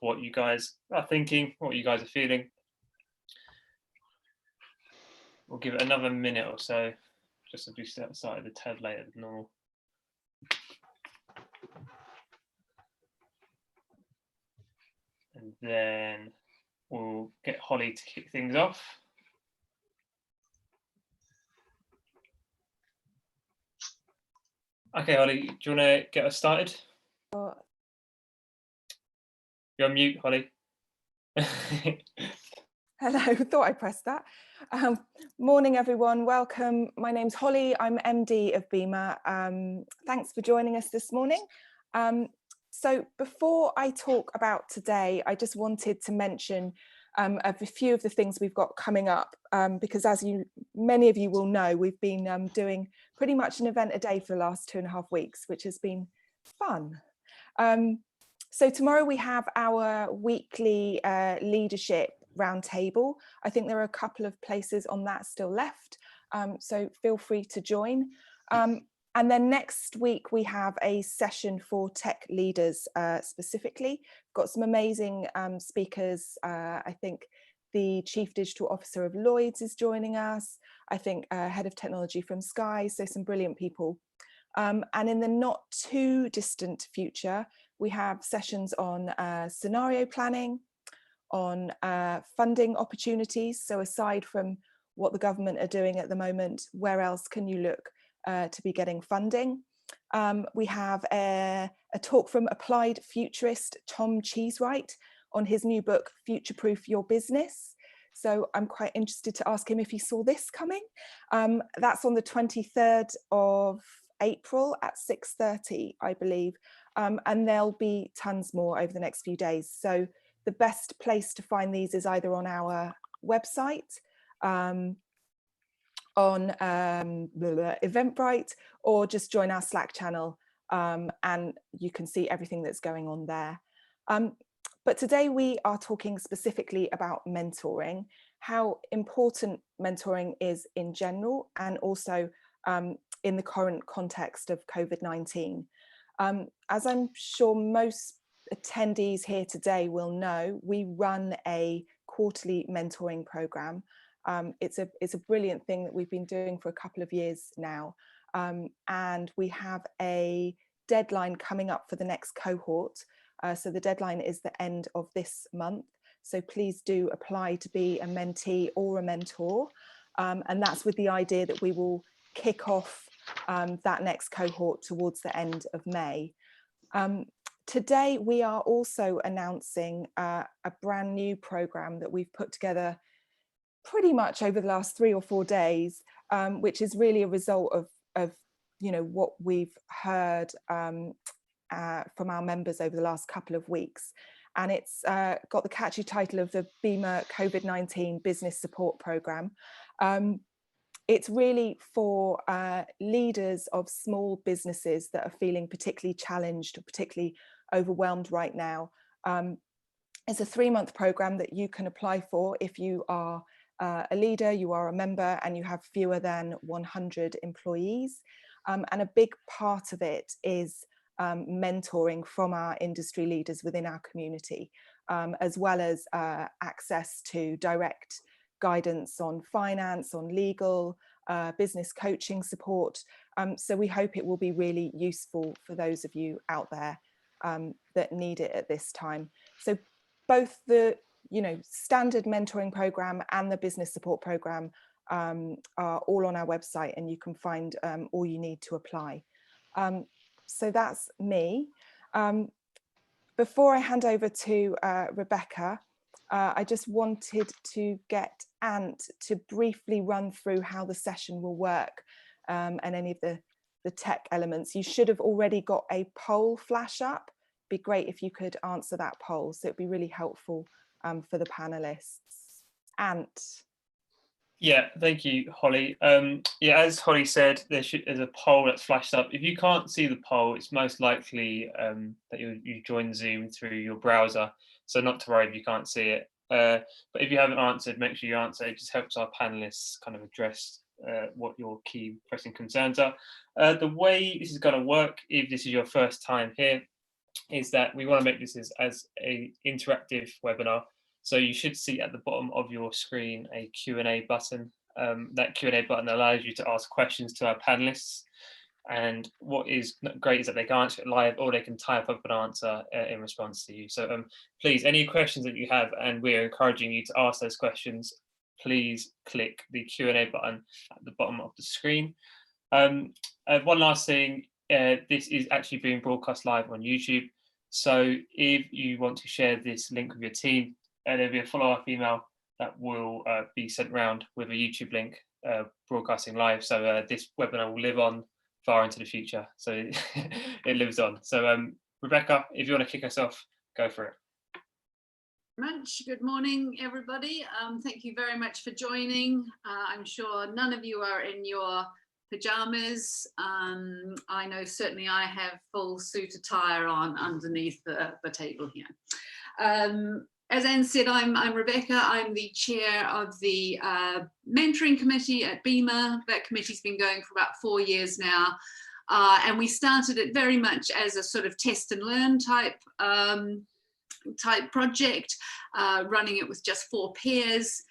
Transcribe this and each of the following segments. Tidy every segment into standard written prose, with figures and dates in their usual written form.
what you guys are thinking, what you guys are feeling. We'll give it another minute or so, just as we started a tad later than normal. And then we'll get Holly to kick things off. Okay, Holly, do you want to get us started? You're on mute, Holly. Hello, thought I pressed that. Morning, everyone. Welcome. My name's Holly. I'm MD of BIMA. Thanks for joining us this morning. So before I talk about today, I just wanted to mention a few of the things we've got coming up, because as many of you will know, we've been doing pretty much an event a day for the last 2.5 weeks, which has been fun. So tomorrow we have our weekly leadership roundtable. I think there are a couple of places on that still left, so feel free to join. And then next week we have a session for tech leaders specifically. Got some amazing speakers. I think the Chief Digital Officer of Lloyds is joining us. I think Head of Technology from Sky, so some brilliant people. And in the not too distant future, we have sessions on scenario planning, on funding opportunities. So aside from what the government are doing at the moment, where else can you look to be getting funding? We have a talk from applied futurist Tom Cheesewright on his new book, Future Proof Your Business. So I'm quite interested to ask him if he saw this coming. That's on the 23rd of April at 6:30, I believe. And there'll be tons more over the next few days. So the best place to find these is either on our website, on Eventbrite, or just join our Slack channel, and you can see everything that's going on there. But today we are talking specifically about mentoring, how important mentoring is in general, and also in the current context of COVID-19. As I'm sure most attendees here today will know, we run a quarterly mentoring program. It's a brilliant thing that we've been doing for a couple of years now. And we have a deadline coming up for the next cohort. So the deadline is the end of this month. So please do apply to be a mentee or a mentor. And that's with the idea that we will kick off that next cohort towards the end of May. Today, we are also announcing a brand new program that we've put together pretty much over the last 3 or 4 days, which is really a result of what we've heard from our members over the last couple of weeks. And it's got the catchy title of the BIMA COVID-19 Business Support Program. It's really for leaders of small businesses that are feeling particularly challenged, particularly overwhelmed right now. It's a 3-month program that you can apply for if you are a leader, you are a member, and you have fewer than 100 employees. And a big part of it is mentoring from our industry leaders within our community, as well as access to direct guidance on finance, on legal, business coaching support. So we hope it will be really useful for those of you out there that need it at this time. So both the standard mentoring program and the business support program are all on our website, and you can find all you need to apply. So that's me. Before I hand over to Rebecca, I just wanted to get Ant to briefly run through how the session will work, and any of the tech elements. You should have already got a poll flash up. Be great if you could answer that poll, so it'd be really helpful for the panelists. Ant. Yeah, thank you, Holly. Yeah, as Holly said, there's a poll that's flashed up. If you can't see the poll, it's most likely that you joined Zoom through your browser. So not to worry if you can't see it. But if you haven't answered, make sure you answer. It just helps our panelists kind of address what your key pressing concerns are. The way this is going to work, if this is your first time here, is that we want to make this as an interactive webinar. So you should see at the bottom of your screen a Q&A button. That Q&A button allows you to ask questions to our panelists. And what is great is that they can answer it live, or they can type up an answer in response to you. So please, any questions that you have, and we're encouraging you to ask those questions, please click the Q&A button at the bottom of the screen. One last thing, this is actually being broadcast live on YouTube. So if you want to share this link with your team, there'll be a follow-up email that will be sent around with a YouTube link broadcasting live. So this webinar will live on far into the future. So it lives on. So Rebecca, if you want to kick us off, go for it. Much. Good morning, everybody. Thank you very much for joining. I'm sure none of you are in your pajamas. I know certainly I have full suit attire on underneath the table here. As Anne said, I'm Rebecca. I'm the chair of the mentoring committee at BIMA. That committee's been going for about 4 years now. And we started it very much as a sort of test and learn type project, running it with just 4 peers.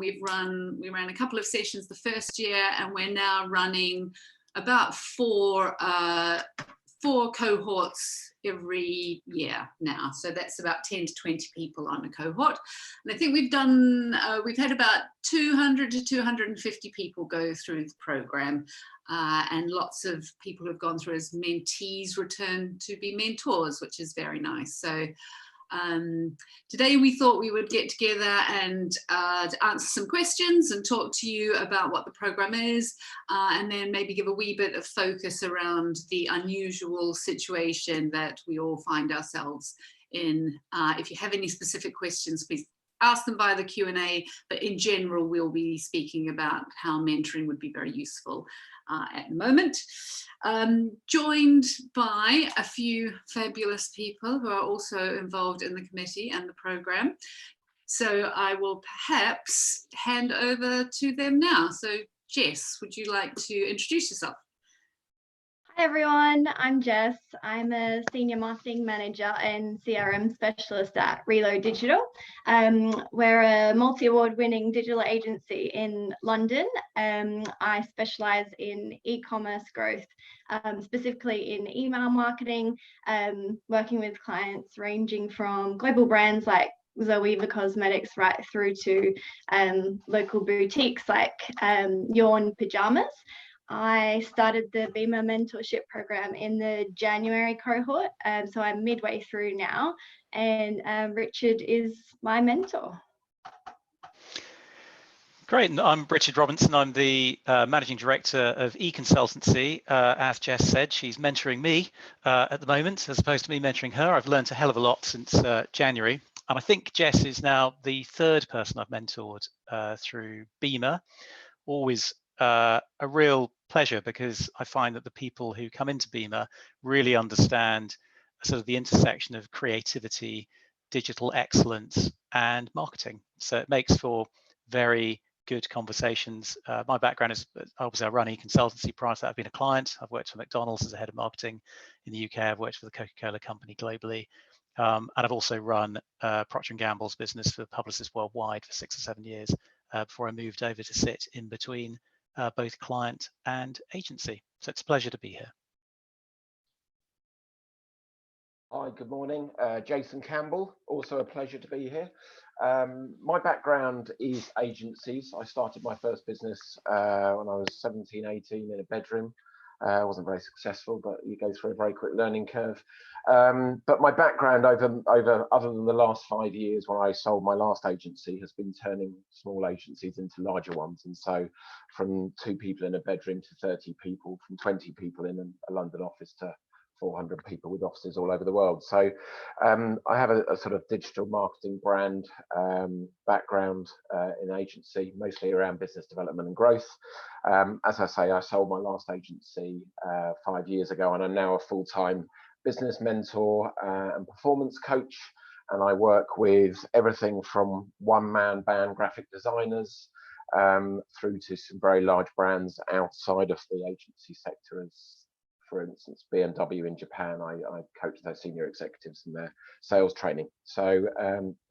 We ran a couple of sessions the first year, and we're now running about four cohorts every year now. So that's about 10 to 20 people on a cohort. And I think we've had about 200 to 250 people go through the program, and lots of people who've gone through as mentees return to be mentors, which is very nice. So today we thought we would get together and answer some questions and talk to you about what the program is, and then maybe give a wee bit of focus around the unusual situation that we all find ourselves in. If you have any specific questions, please ask them via the Q&A, but in general we'll be speaking about how mentoring would be very useful at the moment. Joined by a few fabulous people who are also involved in the committee and the program. So I will perhaps hand over to them now. So Jess, would you like to introduce yourself? Hi everyone, I'm Jess. I'm a Senior Marketing Manager and CRM Specialist at Reload Digital. We're a multi-award winning digital agency in London. I specialise in e-commerce growth, specifically in email marketing, working with clients ranging from global brands like Zoeva Cosmetics right through to local boutiques like Yawn Pajamas. I started the BIMA mentorship program in the January cohort, so I'm midway through now, and Richard is my mentor. Great, and I'm Richard Robinson. I'm the Managing Director of eConsultancy. As Jess said, she's mentoring me at the moment, as opposed to me mentoring her. I've learned a hell of a lot since January, and I think Jess is now the 3rd person I've mentored through BIMA. Always a real pleasure, because I find that the people who come into BIMA really understand sort of the intersection of creativity, digital excellence, and marketing. So it makes for very good conversations. My background is, obviously I run e-consultancy. Prior to that, I've been a client. I've worked for McDonald's as a head of marketing in the UK. I've worked for the Coca-Cola company globally. And I've also run Procter & Gamble's business for Publicis Worldwide for 6 or 7 years before I moved over to sit in between both client and agency. So it's a pleasure to be here. Hi, good morning. Jason Campbell, also a pleasure to be here. My background is agencies. I started my first business when I was 17, 18 in a bedroom. I wasn't very successful, but you go through a very quick learning curve. But my background over other than the last 5 years when I sold my last agency has been turning small agencies into larger ones. And so from 2 people in a bedroom to 30 people, from 20 people in a London office to 400 people with offices all over the world. So I have a sort of digital marketing brand background in agency, mostly around business development and growth. As I say, I sold my last agency 5 years ago, and I'm now a full-time business mentor and performance coach. And I work with everything from one-man band graphic designers through to some very large brands outside of the agency sector, as for instance, BMW in Japan, I coach their senior executives in their sales training. So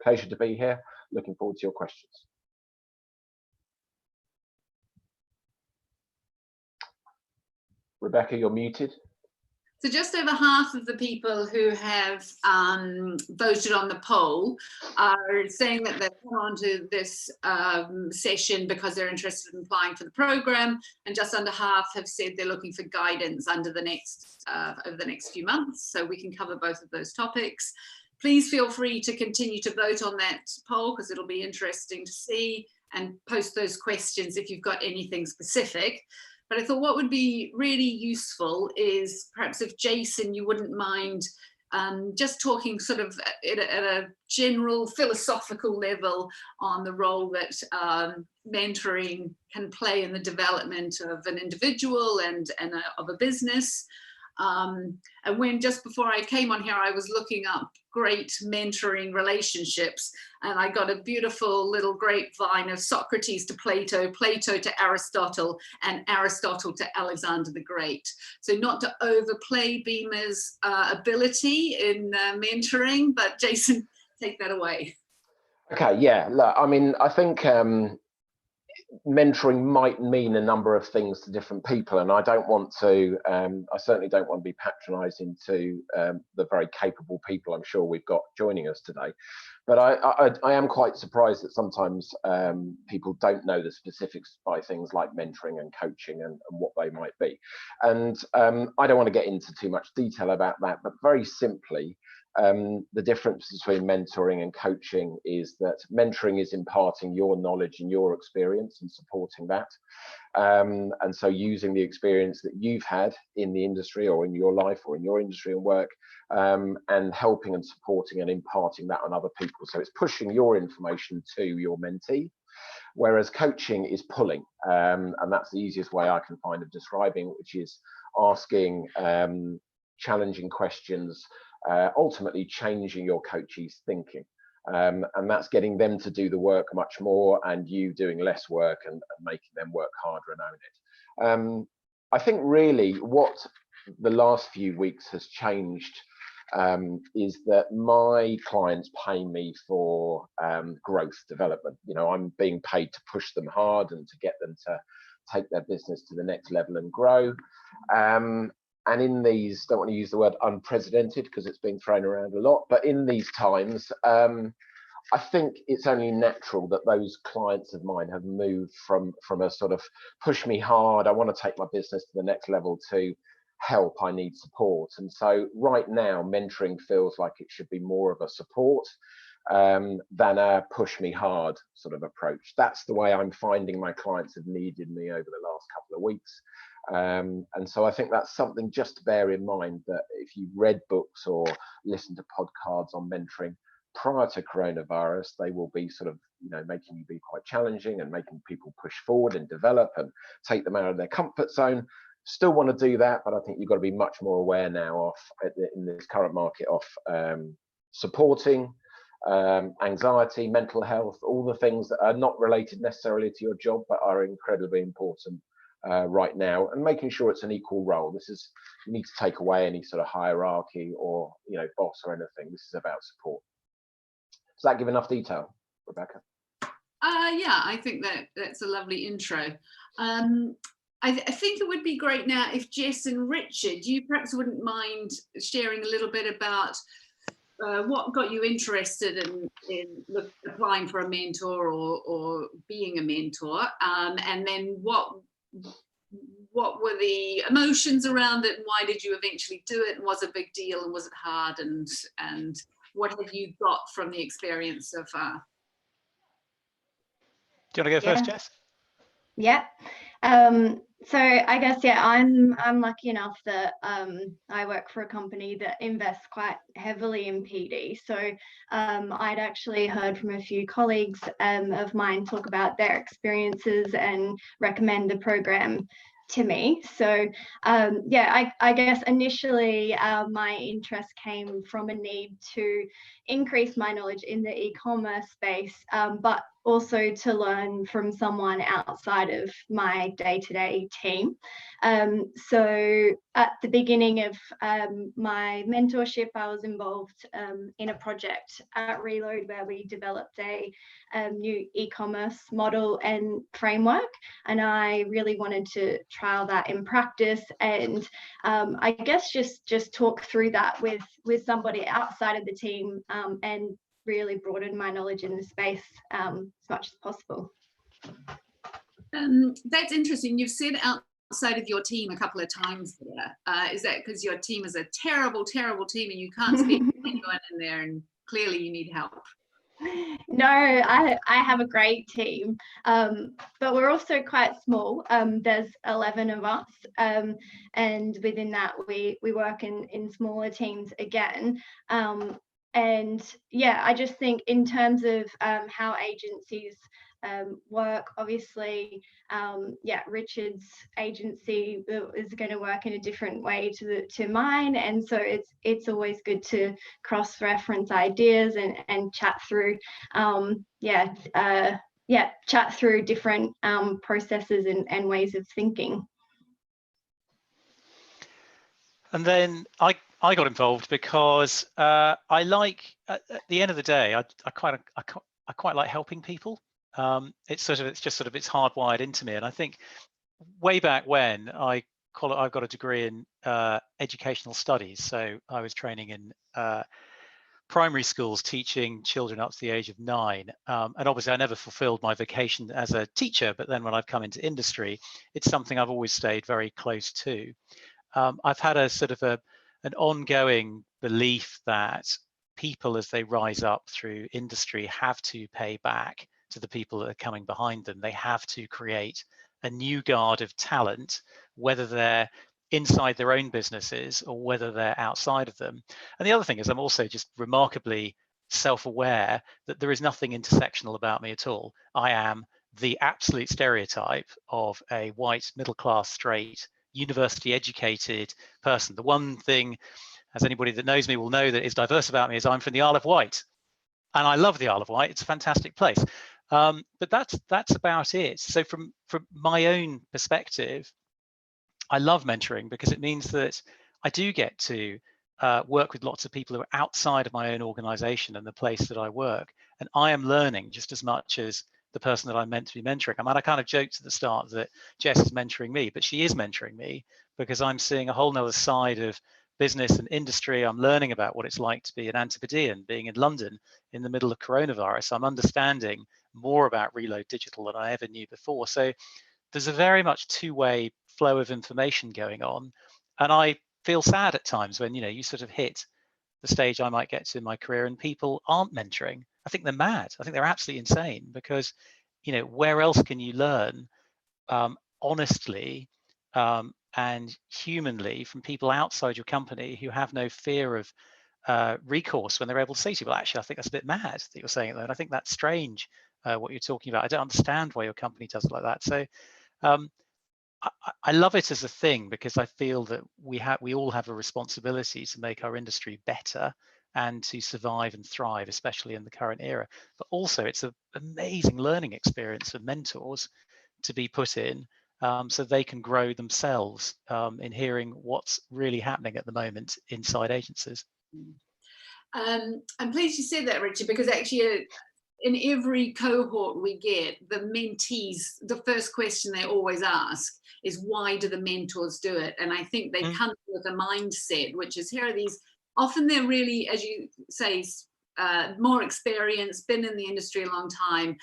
pleasure to be here. Looking forward to your questions. Rebecca, you're muted. So just over half of the people who have voted on the poll are saying that they've come onto this session because they're interested in applying for the programme, and just under half have said they're looking for guidance under the next over the next few months. So we can cover both of those topics. Please feel free to continue to vote on that poll because it'll be interesting to see, and post those questions if you've got anything specific. But I thought what would be really useful is perhaps if Jason, you wouldn't mind just talking sort of at a general philosophical level on the role that mentoring can play in the development of an individual and of a business. And when just before I came on here, I was looking up great mentoring relationships, and I got a beautiful little grapevine of Socrates to Plato, Plato to Aristotle, and Aristotle to Alexander the Great. So not to overplay BIMA's ability in mentoring, but Jason, take that away. Okay, yeah, look, I mean, I think mentoring might mean a number of things to different people, and I don't want to I certainly don't want to be patronizing to the very capable people I'm sure we've got joining us today, but I am quite surprised that sometimes people don't know the specifics by things like mentoring and coaching and what they might be. And I don't want to get into too much detail about that, but very simply, the difference between mentoring and coaching is that mentoring is imparting your knowledge and your experience and supporting that. And so using the experience that you've had in the industry or in your life or in your industry and work, and helping and supporting and imparting that on other people. So it's pushing your information to your mentee, whereas coaching is pulling. And that's the easiest way I can find of describing, which is asking challenging questions, ultimately changing your coachee's thinking, and that's getting them to do the work much more and you doing less work and making them work harder and own it. I think really what the last few weeks has changed is that my clients pay me for growth development. You know, I'm being paid to push them hard and to get them to take their business to the next level and grow. And in these, don't want to use the word unprecedented because it's been thrown around a lot, but in these times, I think it's only natural that those clients of mine have moved from a sort of push me hard, I want to take my business to the next level, to help, I need support. And so right now, mentoring feels like it should be more of a support than a push me hard sort of approach. That's the way I'm finding my clients have needed me over the last couple of weeks. And so I think that's something just to bear in mind, that if you read books or listen to podcasts on mentoring prior to coronavirus, they will be sort of, you know, making you be quite challenging and making people push forward and develop and take them out of their comfort zone. Still want to do that, but I think you've got to be much more aware now of, in this current market, of supporting anxiety, mental health, all the things that are not related necessarily to your job, but are incredibly important right now, and making sure it's an equal role. This is, you need to take away any sort of hierarchy or, you know, boss or anything. This is about support. Does that give enough detail, Rebecca? Yeah, I think that's a lovely intro. I think it would be great now if Jess and Richard, you perhaps wouldn't mind sharing a little bit about what got you interested in applying for a mentor or being a mentor, and then what were the emotions around it, and why did you eventually do it, and was it a big deal, and was it hard, and what have you got from the experience so far? Do you want to go first, Jess? Yeah. So I guess, yeah, I'm lucky enough that I work for a company that invests quite heavily in PD. So I'd actually heard from a few colleagues of mine talk about their experiences and recommend the program to me. So yeah, I guess initially my interest came from a need to increase my knowledge in the e-commerce space, but also to learn from someone outside of my day-to-day team. So at the beginning of my mentorship, I was involved in a project at Reload where we developed a new e-commerce model and framework, and I really wanted to trial that in practice, and I guess just talk through that with somebody outside of the team, and really broaden my knowledge in the space as much as possible. That's interesting. You've said outside of your team a couple of times there. Is that because your team is a terrible, terrible team and you can't speak to anyone in there and clearly you need help? No, I have a great team, but we're also quite small. There's 11 of us, and within that we work in smaller teams again. And yeah, I just think in terms of how agencies work, obviously, yeah, Richard's agency is going to work in a different way to mine, and so it's always good to cross-reference ideas and chat through, chat through different processes and ways of thinking. And then I got involved because I like, at the end of the day, I quite like helping people. It's hardwired into me, and I think way back when I've got a degree in educational studies, so I was training in primary schools teaching children up to the age of 9, and obviously I never fulfilled my vocation as a teacher, but then when I've come into industry, it's something I've always stayed very close to. I've had a sort of an ongoing belief that people, as they rise up through industry, have to pay back to the people that are coming behind them. They have to create a new guard of talent, whether they're inside their own businesses or whether they're outside of them. And the other thing is, I'm also just remarkably self-aware that there is nothing intersectional about me at all. I am the absolute stereotype of a white, middle-class, straight, university educated person. The one thing, as anybody that knows me will know, that is diverse about me is I'm from the Isle of Wight, and I love the Isle of Wight. It's a fantastic place, but that's about it. So from my own perspective, I love mentoring because it means that I do get to work with lots of people who are outside of my own organization and the place that I work, and I am learning just as much as the person that I'm meant to be mentoring. I mean, I kind of joked at the start that Jess is mentoring me, but she is mentoring me because I'm seeing a whole nother side of business and industry. I'm learning about what it's like to be an Antipodean, being in London in the middle of coronavirus. I'm understanding more about Reload Digital than I ever knew before. So there's a very much two-way flow of information going on. And I feel sad at times when, you sort of hit the stage I might get to in my career and people aren't mentoring. I think they're mad. I think they're absolutely insane because, where else can you learn honestly and humanly from people outside your company who have no fear of recourse when they're able to say to you, well, actually, I think that's a bit mad that you're saying it though. And I think that's strange what you're talking about. I don't understand why your company does it like that. So I love it as a thing because I feel that we all have a responsibility to make our industry better and to survive and thrive, especially in the current era. But also it's an amazing learning experience for mentors to be put in so they can grow themselves in hearing what's really happening at the moment inside agencies. I'm pleased you said that, Richard, because actually in every cohort we get, the mentees, the first question they always ask is, why do the mentors do it? And I think they come with a mindset, which is, here are these, often they're really, as you say, more experienced, been in the industry a long time.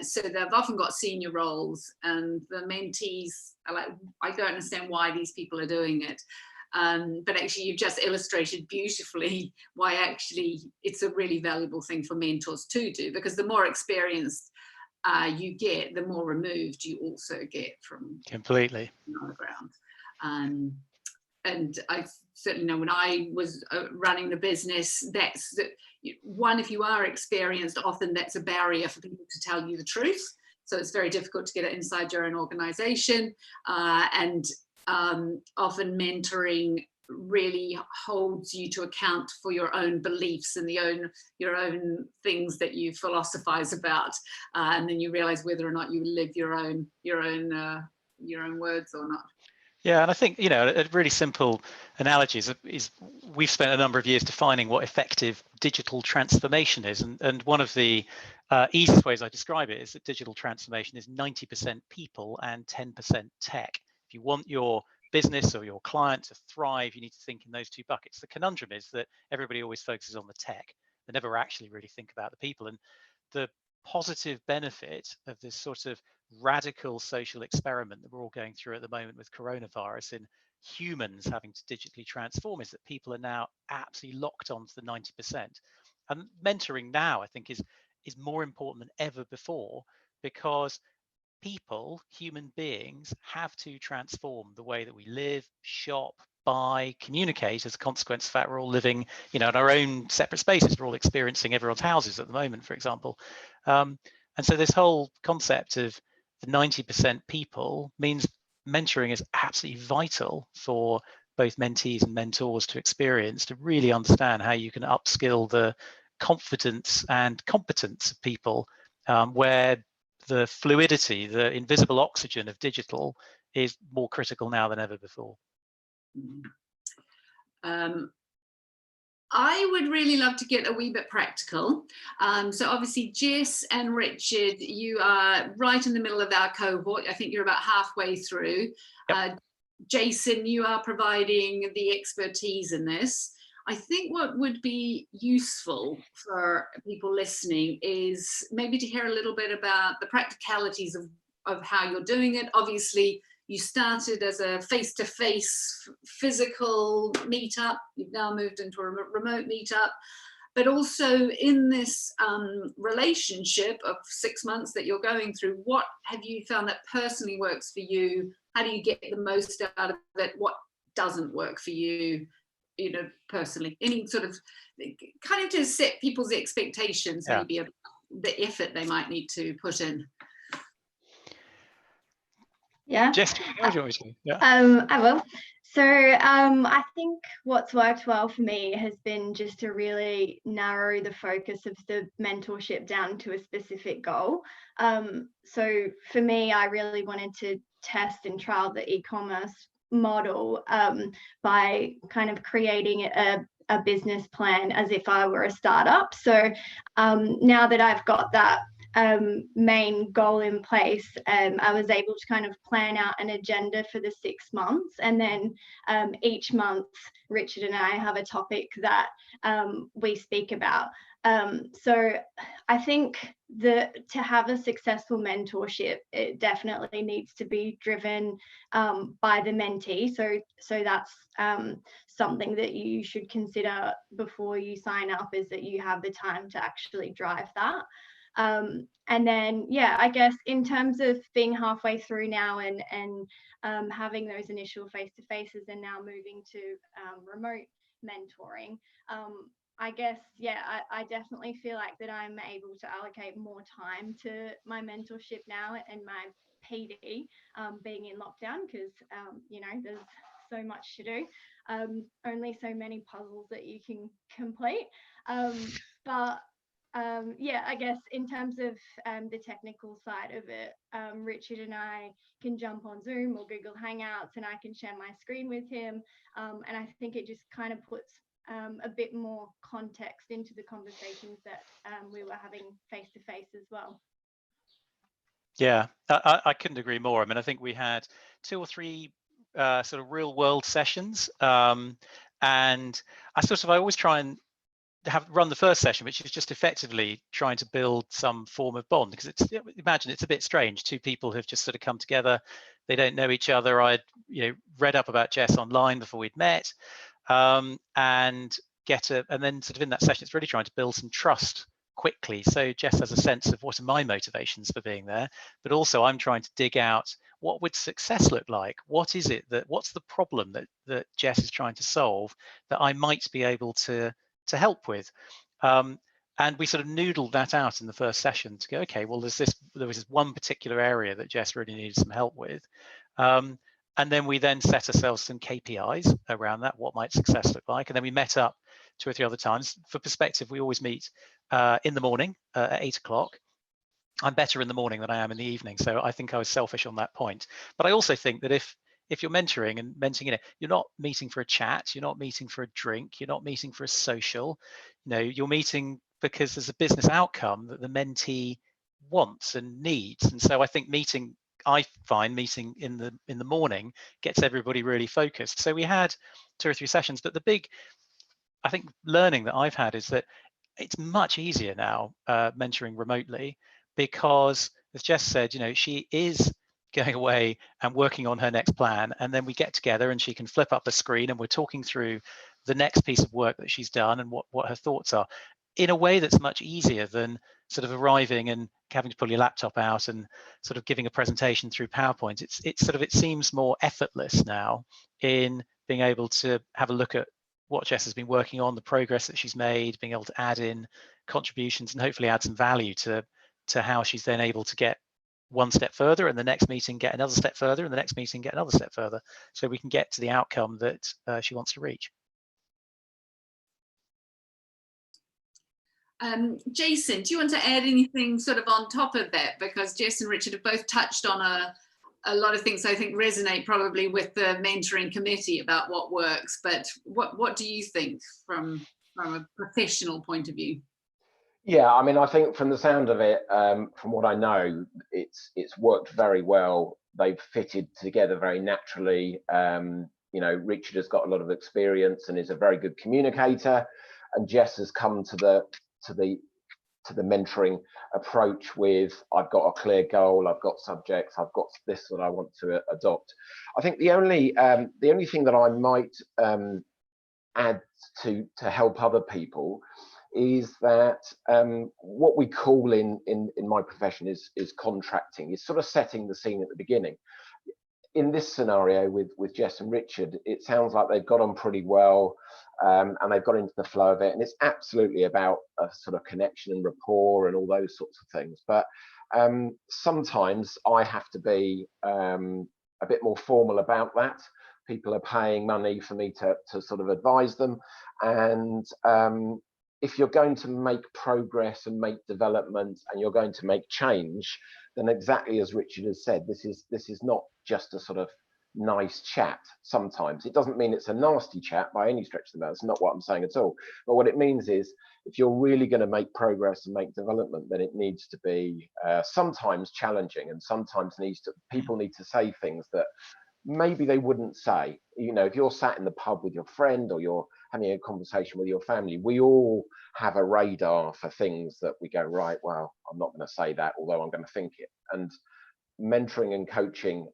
So they've often got senior roles, and the mentees are like, I don't understand why these people are doing it. But actually you've just illustrated beautifully why actually it's a really valuable thing for mentors to do, because the more experienced you get, the more removed you also get from completely on the ground. And I certainly know when I was running the business, that's one, if you are experienced, often that's a barrier for people to tell you the truth. So it's very difficult to get it inside your own organization, and often mentoring really holds you to account for your own beliefs and your own things that you philosophize about, and then you realize whether or not you live your own words or not. Yeah, and I think, you know, a really simple analogy is we've spent a number of years defining what effective digital transformation is, and one of the easiest ways I describe it is that digital transformation is 90% people and 10% tech. If you want your business or your client to thrive, you need to think in those two buckets. The conundrum is that everybody always focuses on the tech. They never actually really think about the people. And the positive benefit of this sort of radical social experiment that we're all going through at the moment with coronavirus in humans having to digitally transform is that people are now absolutely locked onto the 90%. And mentoring now, I think, is more important than ever before, because people, human beings, have to transform the way that we live, shop, buy, communicate as a consequence of the fact we're all living, you know, in our own separate spaces. We're all experiencing everyone's houses at the moment, for example. And so this whole concept of the 90% people means mentoring is absolutely vital for both mentees and mentors to experience, to really understand how you can upskill the confidence and competence of people, where the fluidity, the invisible oxygen of digital is more critical now than ever before. I would really love to get a wee bit practical. So obviously, Jess and Richard, you are right in the middle of our cohort. I think you're about halfway through. Yep. Jason, you are providing the expertise in this. I think what would be useful for people listening is maybe to hear a little bit about the practicalities of how you're doing it. Obviously, you started as a face-to-face physical meetup. You've now moved into a remote meetup. But also in this relationship of 6 months that you're going through, what have you found that personally works for you? How do you get the most out of it? What doesn't work for you, you know, personally? Any sort of kind of to set people's expectations, yeah, maybe of the effort they might need to put in. Yeah. Jess, do you want to go? Yeah. I will. So I think what's worked well for me has been just to really narrow the focus of the mentorship down to a specific goal. So for me, I really wanted to test and trial the e-commerce model by kind of creating a business plan as if I were a startup. So now that I've got that main goal in place, I was able to kind of plan out an agenda for the 6 months, and then each month Richard and I have a topic that we speak about. So I think that to have a successful mentorship, it definitely needs to be driven by the mentee. So that's something that you should consider before you sign up, is that you have the time to actually drive that. And then, yeah, I guess in terms of being halfway through now and having those initial face-to-faces and now moving to remote mentoring, I guess, yeah, I definitely feel like that I'm able to allocate more time to my mentorship now and my PD being in lockdown, because, you know, there's so much to do, only so many puzzles that you can complete. But yeah, I guess in terms of the technical side of it, Richard and I can jump on Zoom or Google Hangouts, and I can share my screen with him. And I think it just kind of puts a bit more context into the conversations that we were having face to face as well. Yeah, I couldn't agree more. I mean, I think we had 2 or 3 sort of real world sessions, and I always try and run the first session, which is just effectively trying to build some form of bond, because imagine it's a bit strange. 2 people who've just sort of come together, they don't know each other. I'd read up about Jess online before we'd met, and then sort of in that session, it's really trying to build some trust quickly. So Jess has a sense of what are my motivations for being there, but also I'm trying to dig out what would success look like. What's the problem that Jess is trying to solve that I might be able to help with, and we sort of noodled that out in the first session to go, okay, well, there was this one particular area that Jess really needed some help with, And then we then set ourselves some KPIs around that, what might success look like. And then we met up 2 or 3 other times. For perspective, we always meet in the morning at 8 o'clock. I'm better in the morning than I am in the evening. So I think I was selfish on that point. But I also think that if you're mentoring and mentoring, you're not meeting for a chat, you're not meeting for a drink, you're not meeting for a social, you're meeting because there's a business outcome that the mentee wants and needs. And so I think I find meeting in the morning gets everybody really focused. So we had 2 or 3 sessions, but the big, I think, learning that I've had is that it's much easier now mentoring remotely, because as Jess said, she is going away and working on her next plan, and then we get together and she can flip up the screen and we're talking through the next piece of work that she's done and what her thoughts are, in a way that's much easier than sort of arriving and having to pull your laptop out and sort of giving a presentation through PowerPoint. It seems more effortless now in being able to have a look at what Jess has been working on, the progress that she's made, being able to add in contributions and hopefully add some value to how she's then able to get one step further, and the next meeting get another step further, and the next meeting get another step further, so we can get to the outcome that she wants to reach. Jason, do you want to add anything sort of on top of that? Because Jess and Richard have both touched on a lot of things I think resonate probably with the mentoring committee about what works, but what do you think from a professional point of view? Yeah, I mean, I think from the sound of it, from what I know, it's worked very well. They've fitted together very naturally. Richard has got a lot of experience and is a very good communicator, and Jess has come to the mentoring approach with, I've got a clear goal, I've got subjects, I've got this that I want to adopt. I think the only thing that I might add to help other people is that what we call in my profession is contracting, is sort of setting the scene at the beginning. In this scenario with Jess and Richard, it sounds like they've got on pretty well, and they've got into the flow of it, and it's absolutely about a sort of connection and rapport and all those sorts of things. But sometimes I have to be a bit more formal about that. People are paying money for me to sort of advise them, and if you're going to make progress and make development and you're going to make change, then exactly as Richard has said, this is not just a sort of nice chat. Sometimes it doesn't mean it's a nasty chat by any stretch of the matter. That's not what I'm saying at all. But what it means is, if you're really going to make progress and make development, then it needs to be sometimes challenging, and sometimes people need to say things that maybe they wouldn't say. If you're sat in the pub with your friend, or you're having a conversation with your family, we all have a radar for things that we go, right, well, I'm not going to say that, although I'm going to think it. And mentoring and coaching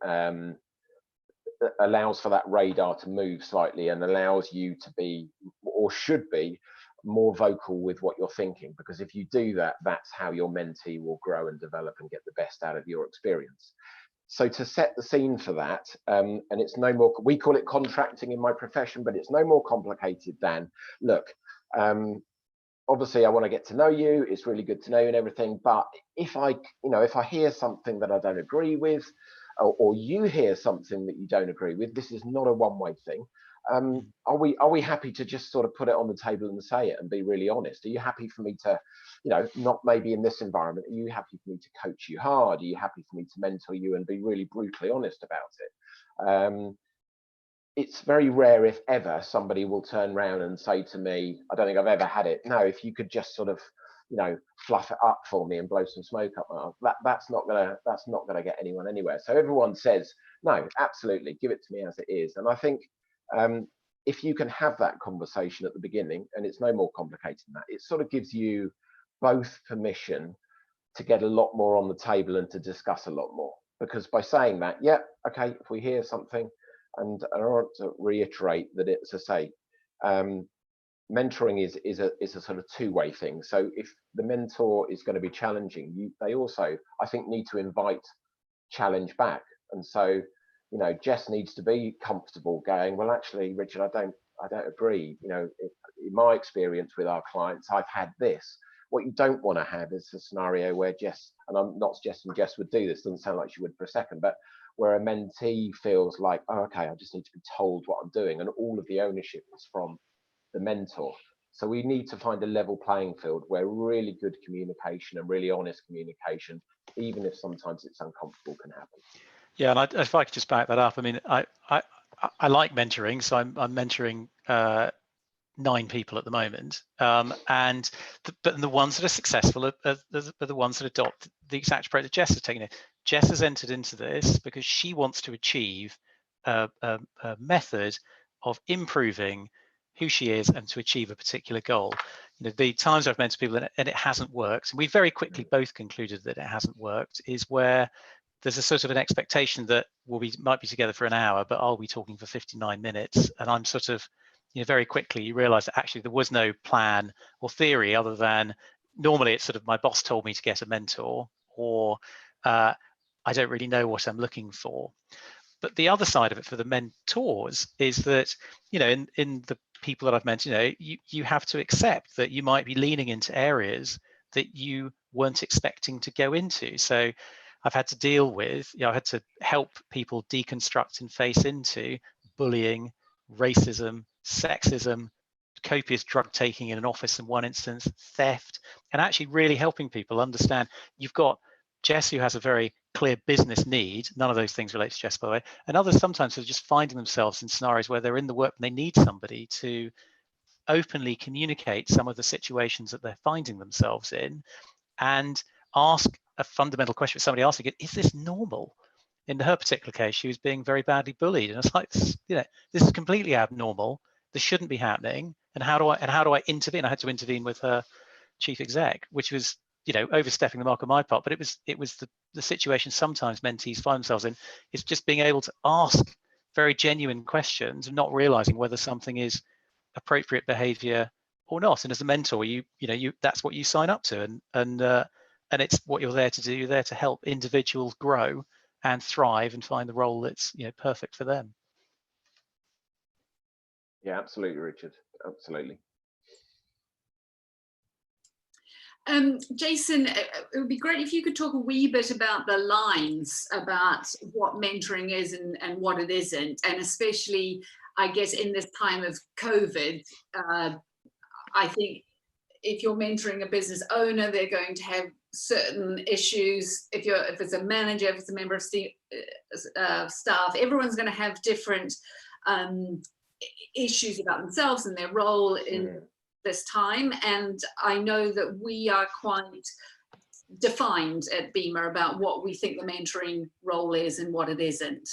allows for that radar to move slightly, and allows you to be, or should be, more vocal with what you're thinking, because if you do that, that's how your mentee will grow and develop and get the best out of your experience. So to set the scene for that, and it's no more, we call it contracting in my profession, but it's no more complicated than, look, obviously I want to get to know you, it's really good to know you and everything, but if I hear something that I don't agree with, or you hear something that you don't agree with, this is not a one-way thing. Are we happy to just sort of put it on the table and say it and be really honest? Are you happy for me to, not maybe in this environment, are you happy for me to coach you hard? Are you happy for me to mentor you and be really brutally honest about it? It's very rare, if ever, somebody will turn around and say to me, I don't think I've ever had it, no, if you could just sort of, fluff it up for me and blow some smoke up, that's not gonna get anyone anywhere. So everyone says, no, absolutely, give it to me as it is. And I think if you can have that conversation at the beginning, and it's no more complicated than that, it sort of gives you both permission to get a lot more on the table and to discuss a lot more. Because by saying that, yeah, okay, if we hear something, and I want to reiterate that it's, as I say, mentoring is a sort of two-way thing. So if the mentor is going to be challenging, they also, I think, need to invite challenge back. And so, Jess needs to be comfortable going, well, actually, Richard, I don't agree. In my experience with our clients, I've had this. What you don't want to have is a scenario where Jess, and I'm not suggesting Jess would do this, doesn't sound like she would for a second, but where a mentee feels like, oh, okay, I just need to be told what I'm doing, and all of the ownership is from the mentor. So we need to find a level playing field where really good communication and really honest communication, even if sometimes it's uncomfortable, can happen. Yeah, and if I could just back that up, I mean, I like mentoring, so I'm mentoring 9 people at the moment, but the ones that are successful are the ones that adopt the exact approach that Jess has taken. Jess has entered into this because she wants to achieve a method of improving who she is and to achieve a particular goal. You know, the times I've mentored people and it hasn't worked, and we very quickly both concluded that it hasn't worked, is where there's a sort of an expectation that might be together for an hour, but I'll be talking for 59 minutes, and I'm sort of, very quickly you realize that actually there was no plan or theory other than normally it's sort of my boss told me to get a mentor, or I don't really know what I'm looking for. But the other side of it for the mentors is that, in the people that I've mentioned, you have to accept that you might be leaning into areas that you weren't expecting to go into. So I've had to deal with, I had to help people deconstruct and face into bullying, racism, sexism, copious drug taking in an office in one instance, theft, and actually really helping people understand. You've got Jess, who has a very clear business need. None of those things relate to Jess, by the way. And others sometimes are just finding themselves in scenarios where they're in the work and they need somebody to openly communicate some of the situations that they're finding themselves in and ask a fundamental question. Somebody asking it, is this normal? In her particular case, she was being very badly bullied, and it's like, this is completely abnormal. This shouldn't be happening. And how do I intervene? I had to intervene with her chief exec, which was, overstepping the mark on my part. But it was the situation sometimes mentees find themselves in, is just being able to ask very genuine questions and not realizing whether something is appropriate behavior or not. And as a mentor, that's what you sign up to, and it's what you're there to do. You're there to help individuals grow and thrive and find the role that's perfect for them. Yeah, absolutely, Richard. Absolutely. Jason, it would be great if you could talk a wee bit about the lines about what mentoring is and what it isn't, and especially, I guess, in this time of COVID, I think if you're mentoring a business owner, they're going to have certain issues. If it's a manager, if it's a member of staff, everyone's going to have different issues about themselves and their role in this time. And I know that we are quite defined at BIMA about what we think the mentoring role is and what it isn't.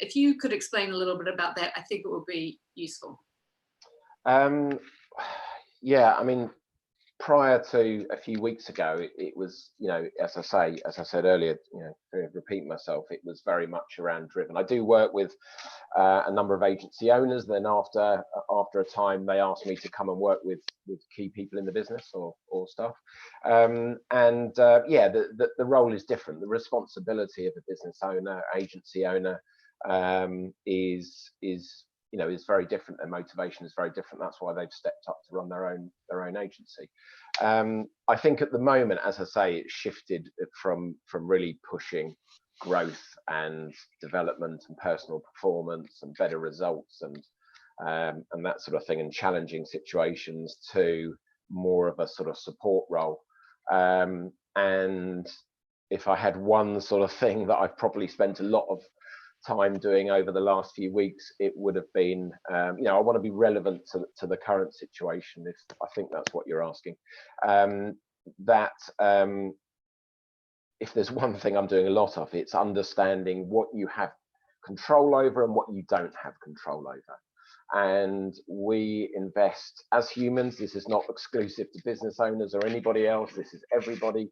If you could explain a little bit about that, I think it would be useful. Yeah, I mean, prior to a few weeks ago, it was, as I said earlier, to repeat myself, it was very much around driven. I do work with a number of agency owners. Then after a time, they asked me to come and work with key people in the business or stuff. Yeah, the role is different. The responsibility of a business owner, agency owner, is very different. Their motivation is very different. That's why they've stepped up to run their own agency. I think at the moment, as I say, it's shifted from really pushing growth and development and personal performance and better results and that sort of thing, and challenging situations, to more of a sort of support role. And if I had one sort of thing that I've probably spent a lot of time doing over the last few weeks, it would have been, I want to be relevant to the current situation, if I think that's what you're asking. If there's one thing I'm doing a lot of, it's understanding what you have control over and what you don't have control over. And we invest as humans. This is not exclusive to business owners or anybody else. This is everybody.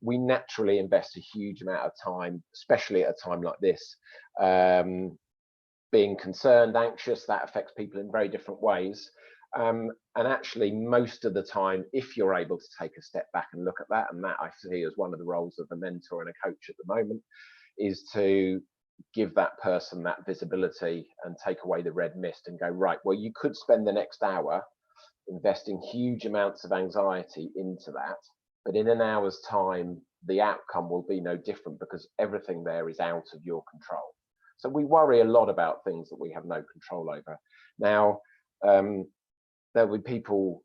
We naturally invest a huge amount of time, especially at a time like this, being concerned, anxious. That affects people in very different ways. And actually, most of the time, if you're able to take a step back and look at that, and that I see as one of the roles of a mentor and a coach at the moment, is to give that person that visibility and take away the red mist and go, right, well, you could spend the next hour investing huge amounts of anxiety into that, but in an hour's time, the outcome will be no different because everything there is out of your control. So we worry a lot about things that we have no control over. Now, there will be people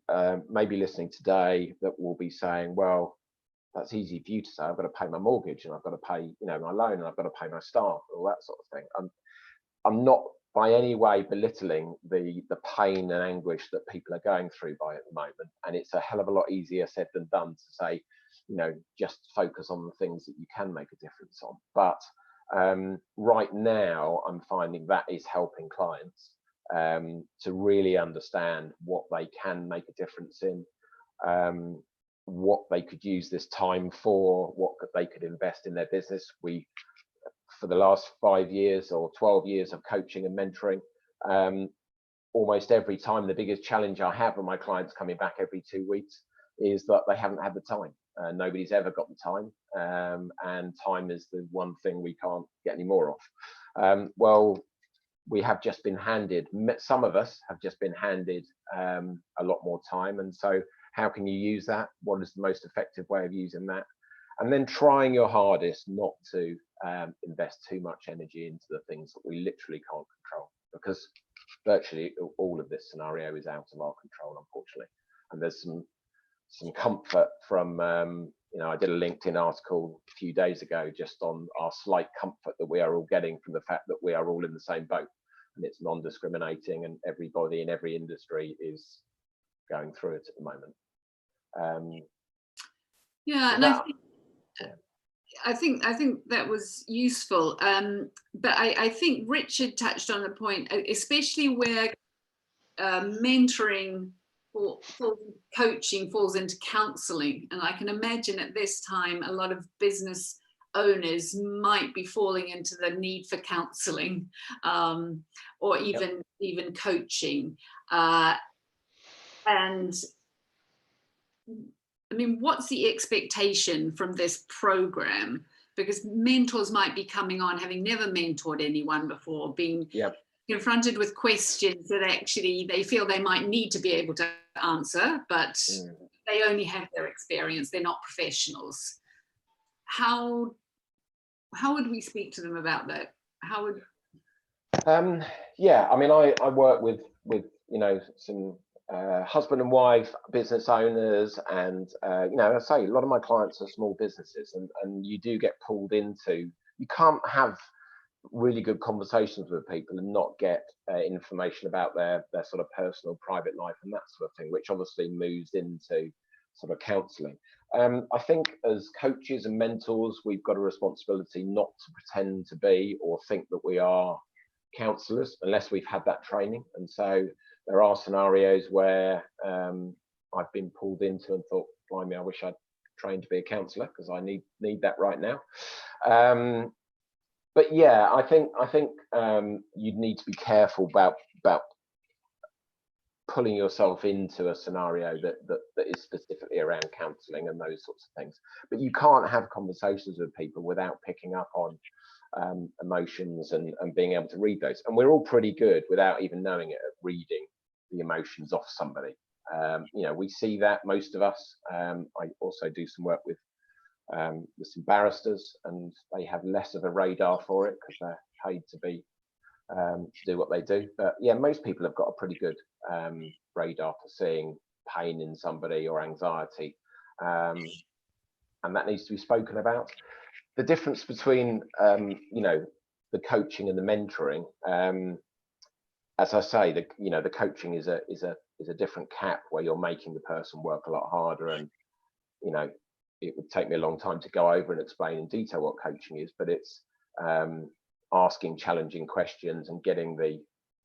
maybe listening today that will be saying, well, that's easy for you to say. I've got to pay my mortgage and I've got to pay, you know, my loan, and I've got to pay my staff, all that sort of thing. I'm not by any way belittling the pain and anguish that people are going through by at the moment. And it's a hell of a lot easier said than done to say, you know, just focus on the things that you can make a difference on. But right now, I'm finding that is helping clients to really understand what they can make a difference in, what they could use this time for, what they could invest in their business. For the last 5 years or 12 years of coaching and mentoring, almost every time the biggest challenge I have with my clients coming back every 2 weeks is that they haven't had the time. Nobody's ever got the time, and time is the one thing we can't get any more of. Well, we have just been handed, some of us have just been handed a lot more time, and so how can you use that? What is the most effective way of using that? And then trying your hardest not to invest too much energy into the things that we literally can't control, because virtually all of this scenario is out of our control, unfortunately. And there's some comfort from, you know, I did a LinkedIn article a few days ago just on our slight comfort that we are all getting from the fact that we are all in the same boat, and it's non-discriminating, and everybody in every industry is going through it at the moment. Yeah, and I think that was useful. But I think Richard touched on a point, especially where mentoring or coaching falls into counselling. And I can imagine at this time, a lot of business owners might be falling into the need for counselling, or even coaching. And I mean, what's the expectation from this program? Because mentors might be coming on having never mentored anyone before, being confronted with questions that actually they feel they might need to be able to answer, but they only have their experience, they're not professionals. How would we speak to them about that? How would... Yeah, I mean, I work with you know, some husband and wife business owners, and you know, I say a lot of my clients are small businesses, and you do get pulled into, you can't have really good conversations with people and not get information about their sort of personal private life and that sort of thing, which obviously moves into sort of counselling. I think as coaches and mentors, we've got a responsibility not to pretend to be or think that we are counsellors unless we've had that training. And so there are scenarios where I've been pulled into and thought, blimey, I wish I'd trained to be a counsellor because I need that right now. But yeah, I think you'd need to be careful about pulling yourself into a scenario that is specifically around counselling and those sorts of things. But you can't have conversations with people without picking up on emotions and being able to read those. And we're all pretty good without even knowing it at reading the emotions off somebody. You know, we see that, most of us. I also do some work with some barristers, and they have less of a radar for it because they're paid to be to do what they do. But yeah, most people have got a pretty good radar for seeing pain in somebody or anxiety, and that needs to be spoken about. The difference between you know, the coaching and the mentoring, as I say, the coaching is a different cap where you're making the person work a lot harder, and you know, it would take me a long time to go over and explain in detail what coaching is, but it's asking challenging questions and getting the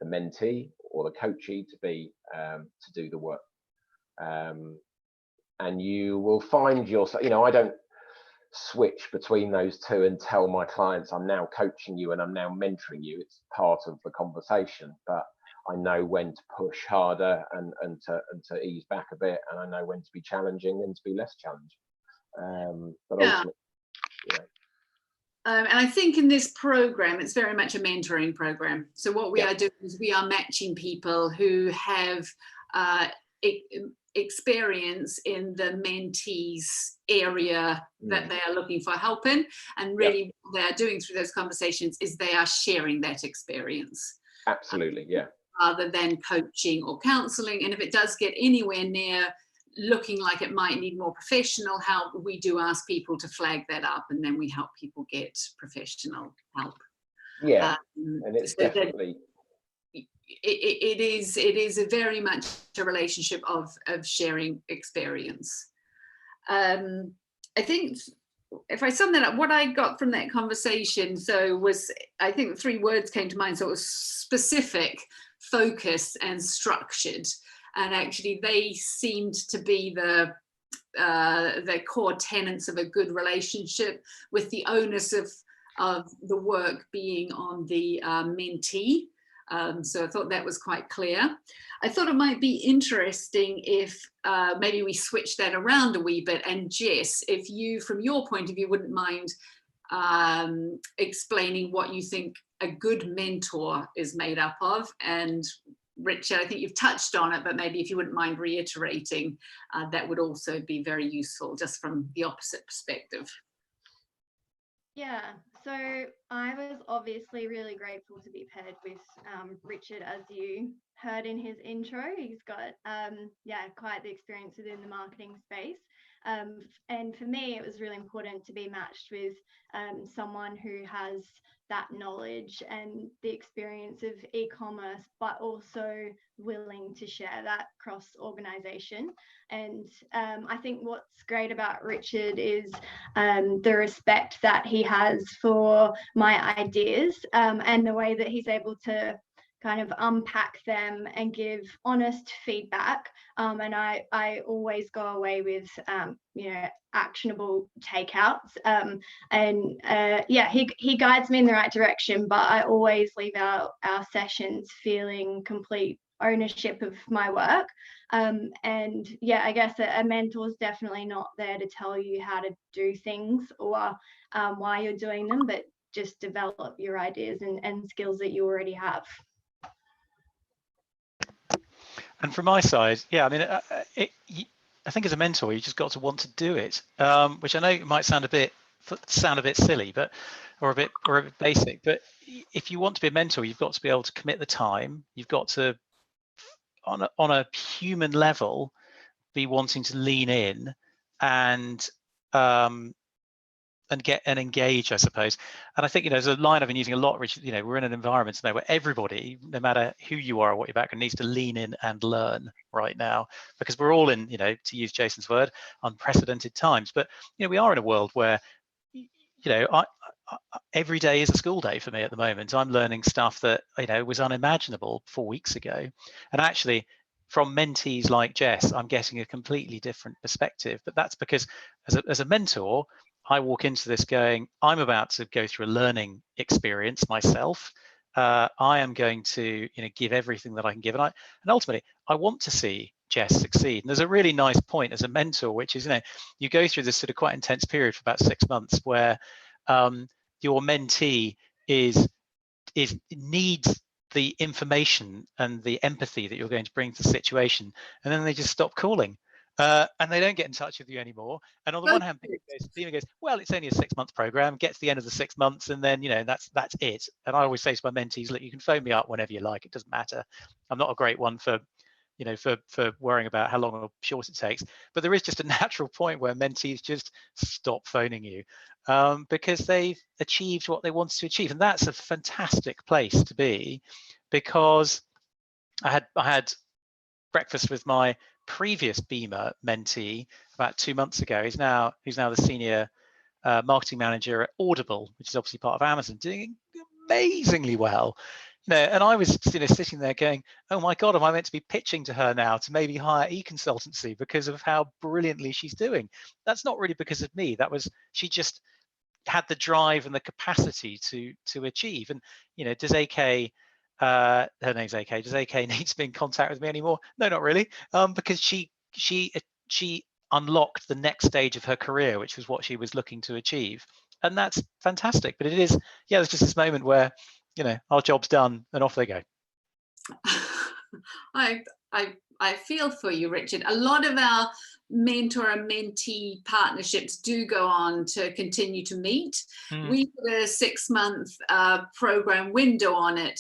mentee or the coachee to be to do the work. And you will find yourself, you know, I don't switch between those two and tell my clients I'm now coaching you and I'm now mentoring you. It's part of the conversation, but I know when to push harder and to ease back a bit, and I know when to be challenging and to be less challenging. But ultimately, you know. And I think in this program, it's very much a mentoring program. So what we are doing is we are matching people who have experience in the mentee's area that they are looking for help in, and really what they are doing through those conversations is they are sharing that experience. Absolutely, yeah. Rather than coaching or counselling. And if it does get anywhere near looking like it might need more professional help, we do ask people to flag that up, and then we help people get professional help. Yeah, and it's so definitely... It is a very much a relationship of sharing experience. I think if I sum that up, what I got from that conversation, was, I think 3 words came to mind. So it was specific, focused, and structured. And actually they seemed to be the core tenets of a good relationship, with the onus of the work being on the mentee. So I thought that was quite clear. I thought it might be interesting if maybe we switch that around a wee bit. And Jess, if you, from your point of view, wouldn't mind explaining what you think a good mentor is made up of. And Richard, I think you've touched on it, but maybe if you wouldn't mind reiterating, that would also be very useful, just from the opposite perspective. Yeah, so I was obviously really grateful to be paired with Richard, as you heard in his intro. He's got quite the experience within the marketing space. And for me, it was really important to be matched with someone who has that knowledge and the experience of e-commerce, but also willing to share that cross organization. And I think what's great about Richard is the respect that he has for my ideas, and the way that he's able to kind of unpack them and give honest feedback. And I always go away with, actionable takeouts. He guides me in the right direction, but I always leave our sessions feeling complete ownership of my work. I guess a mentor is definitely not there to tell you how to do things or why you're doing them, but just develop your ideas and skills that you already have. And from my side, yeah, I mean, I think as a mentor, you just got to want to do it, which I know might sound a bit silly, but or a bit basic. But if you want to be a mentor, you've got to be able to commit the time. You've got to, on a human level, be wanting to lean in and get and engage, I suppose. And I think, there's a line I've been using a lot, which, we're in an environment now where everybody, no matter who you are or what your background, needs to lean in and learn right now, because we're all in, to use Jason's word, unprecedented times. But, we are in a world where, every day is a school day for me at the moment. I'm learning stuff that, was unimaginable 4 weeks ago. And actually, from mentees like Jess, I'm getting a completely different perspective. But that's because as a mentor, I walk into this going, I'm about to go through a learning experience myself. I am going to, give everything that I can give, and ultimately, I want to see Jess succeed. And there's a really nice point as a mentor, which is, you go through this sort of quite intense period for about 6 months where your mentee needs the information and the empathy that you're going to bring to the situation, and then they just stop calling. And they don't get in touch with you anymore. And on the one hand, BIMA goes, well, it's only a 6-month program, get to the end of the 6 months, and then, that's it. And I always say to my mentees, look, you can phone me up whenever you like. It doesn't matter. I'm not a great one for, for worrying about how long or short it takes. But there is just a natural point where mentees just stop phoning you because they've achieved what they wanted to achieve. And that's a fantastic place to be, because I had breakfast with my previous BIMA mentee about 2 months ago. He's now the senior marketing manager at Audible, which is obviously part of Amazon, doing amazingly well. And I was sitting there going, oh my God, am I meant to be pitching to her now to maybe hire e-consultancy because of how brilliantly she's doing? That's not really because of me. She just had the drive and the capacity to achieve. And does AK, her name's AK, does AK need to be in contact with me anymore? No, not really, because she unlocked the next stage of her career, which was what she was looking to achieve. And that's fantastic. But it is, there's just this moment where, our job's done and off they go. I I feel for you, Richard. A lot of our mentor and mentee partnerships do go on to continue to meet. We put a 6-month program window on it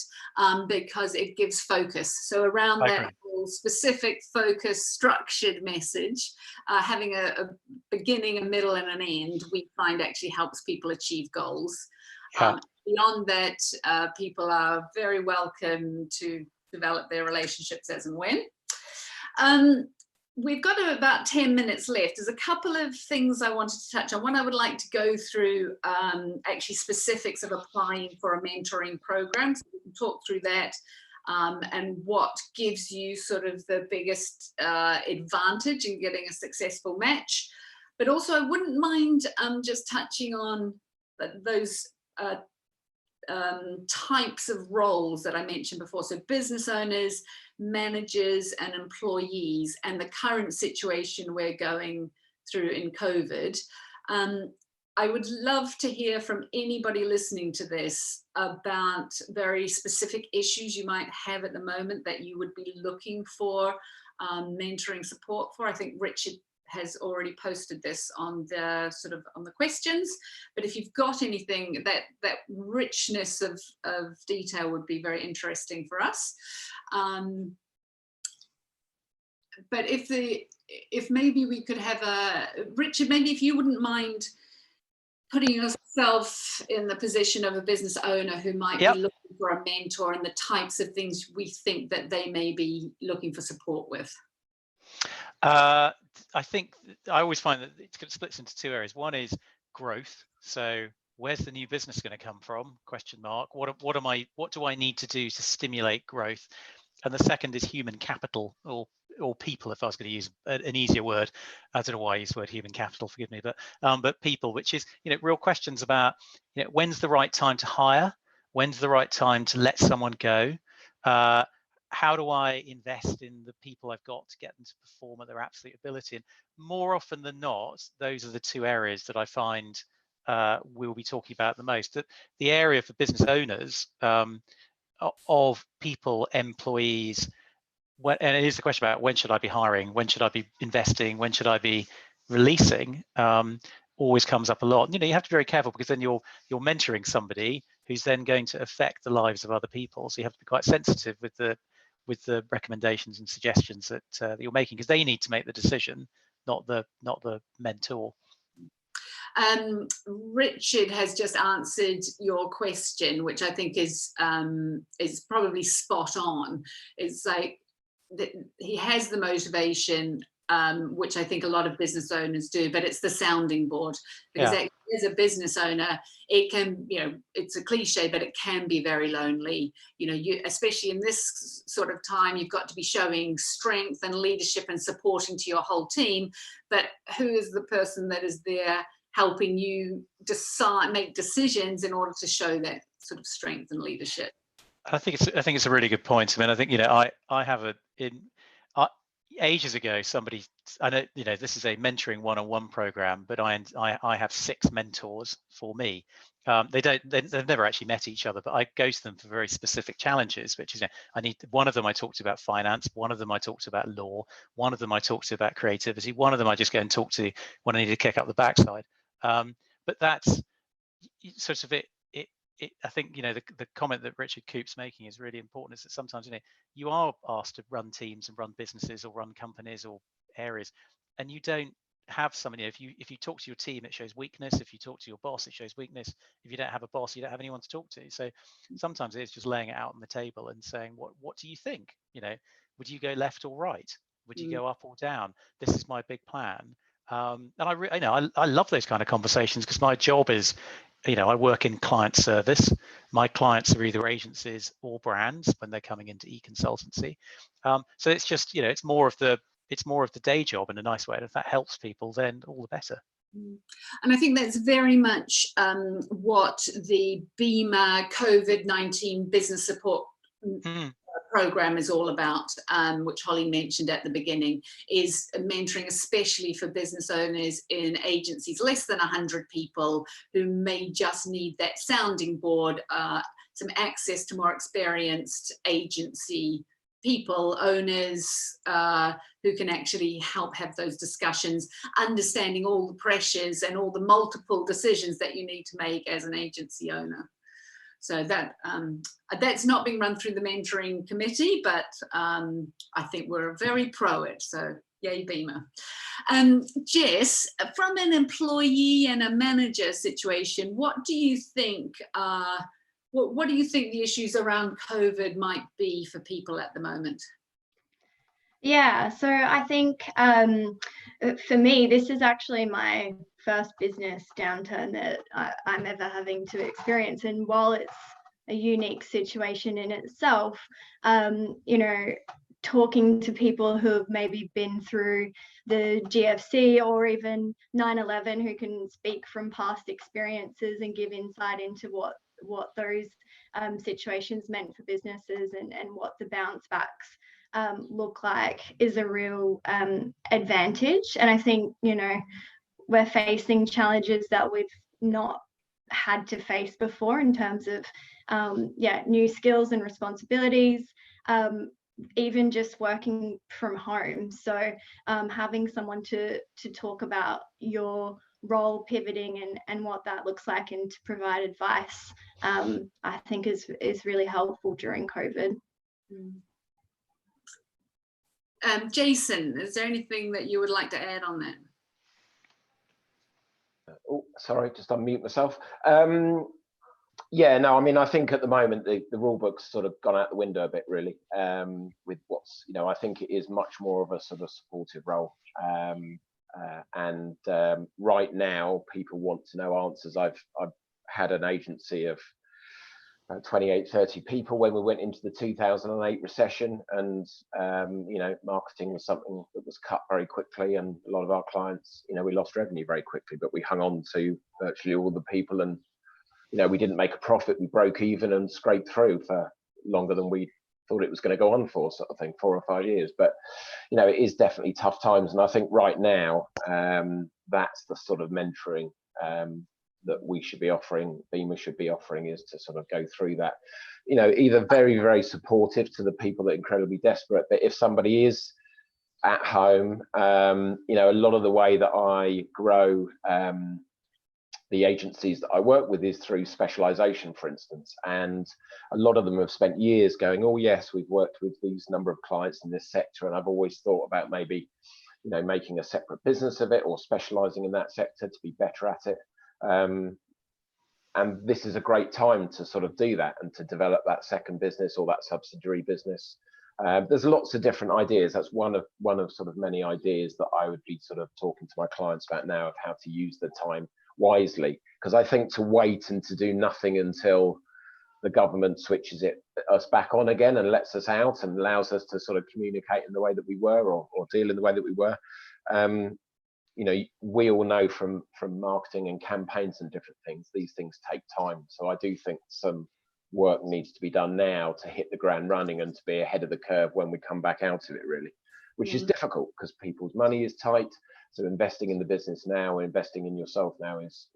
because it gives focus. So around that whole specific focus structured message, having a beginning, a middle and an end, we find actually helps people achieve goals. Beyond that, people are very welcome to develop their relationships as and when. We've got about 10 minutes left. There's a couple of things I wanted to touch on. One, I would like to go through actually specifics of applying for a mentoring program. So we can talk through that and what gives you sort of the biggest advantage in getting a successful match. But also I wouldn't mind just touching on those types of roles that I mentioned before. So business owners, managers and employees, and the current situation we're going through in COVID. I would love to hear from anybody listening to this about very specific issues you might have at the moment that you would be looking for mentoring support for. I think Richard has already posted this on the sort of on the questions, but if you've got anything, that richness of detail would be very interesting for us. But if maybe we could have Richard, maybe if you wouldn't mind putting yourself in the position of a business owner who might be looking for a mentor and the types of things we think that they may be looking for support with. I think I always find that it splits into two areas. One is growth. So where's the new business going to come from? Question mark. What do I need to do to stimulate growth? And the second is human capital or people, if I was going to use an easier word. I don't know why I use the word human capital, forgive me, but people, which is, real questions about, when's the right time to hire? When's the right time to let someone go? How do I invest in the people I've got to get them to perform at their absolute ability? And more often than not, those are the two areas that I find we'll be talking about the most. The area for business owners of people, employees, and it is the question about when should I be hiring, when should I be investing, when should I be releasing, always comes up a lot. You have to be very careful because then you're mentoring somebody who's then going to affect the lives of other people. So you have to be quite sensitive with the recommendations and suggestions that you're making, because they need to make the decision, not the mentor. Richard has just answered your question, which I think is probably spot on. It's like he has the motivation, which I think a lot of business owners do, but it's the sounding board, because as a business owner, it can, it's a cliche, but it can be very lonely. You, especially in this sort of time, you've got to be showing strength and leadership and supporting to your whole team. But who is the person that is there helping you make decisions in order to show that sort of strength and leadership? I think it's a really good point. I mean, I think I have ages ago somebody, I know this is a mentoring one-on-one program, but I have 6 mentors for me. They've never actually met each other, but I go to them for very specific challenges, which is one of them I talked about finance, one of them I talked about law, one of them I talked to about creativity, one of them I just go and talk to when I need to kick up the backside. But that's sort of it. I think the comment that Richard Coop's making is really important, is that sometimes you are asked to run teams and run businesses or run companies or areas, and you don't have somebody. If you talk to your team, it shows weakness. If you talk to your boss, it shows weakness. If you don't have a boss, you don't have anyone to talk to. So sometimes it's just laying it out on the table and saying, what do you think? Would you go left or right? Would you go up or down? This is my big plan. And I love those kind of conversations, because my job is, I work in client service. My clients are either agencies or brands when they're coming into e-consultancy. So it's just, it's more of the day job in a nice way. And if that helps people, then all the better. And I think that's very much what the BIMA COVID-19 business support program is all about, which Holly mentioned at the beginning, is mentoring, especially for business owners in agencies less than 100 people who may just need that sounding board, some access to more experienced agency people, owners, who can actually help have those discussions, understanding all the pressures and all the multiple decisions that you need to make as an agency owner. So that that's not being run through the mentoring committee, but I think we're very pro it. So yay, BIMA. Jess, from an employee and a manager situation, what do you think? What do you think the issues around COVID might be for people at the moment? Yeah, so I think for me, this is actually my first business downturn that I'm ever having to experience. And while it's a unique situation in itself, you know, talking to people who have maybe been through the GFC or even 9/11, who can speak from past experiences and give insight into what those situations meant for businesses and what the bounce backs look like, is a real advantage. And I think, you know, we're facing challenges that we've not had to face before in terms of new skills and responsibilities, even just working from home. So having someone to talk about your role pivoting and what that looks like, and to provide advice, I think is really helpful during COVID. Jason, is there anything that you would like to add on that? Oh, sorry, just unmute myself. Yeah, no, I mean, I think at the moment the rule book's sort of gone out the window a bit, really, with what's, you know, I think it is much more of a sort of supportive role. Right now, people want to know answers. I've had an agency of 28, 30 people when we went into the 2008 recession, and you know, marketing was something that was cut very quickly, and a lot of our clients, you know, we lost revenue very quickly, but we hung on to virtually all the people, and you know, we didn't make a profit. We broke even and scraped through for longer than we thought it was going to go on for, sort of thing, 4 or 5 years. But you know, it is definitely tough times, and I think right now that's the sort of mentoring that we should be offering, BIMA should be offering, is to sort of go through that, you know, either very, very supportive to the people that are incredibly desperate, but if somebody is at home, you know, a lot of the way that I grow the agencies that I work with is through specialization, for instance, and a lot of them have spent years going, oh yes, we've worked with these number of clients in this sector, and I've always thought about maybe, you know, making a separate business of it or specializing in that sector to be better at it. And this is a great time to sort of do that and to develop that second business or that subsidiary business. There's lots of different ideas. That's one of sort of many ideas that I would be sort of talking to my clients about now, of how to use the time wisely. Because I think to wait and to do nothing until the government switches us back on again and lets us out and allows us to sort of communicate in the way that we were, or deal in the way that we were, you know, we all know from marketing and campaigns and different things, these things take time. So I do think some work needs to be done now to hit the ground running and to be ahead of the curve when we come back out of it, really, which is difficult because people's money is tight. So investing in the business now and investing in yourself now is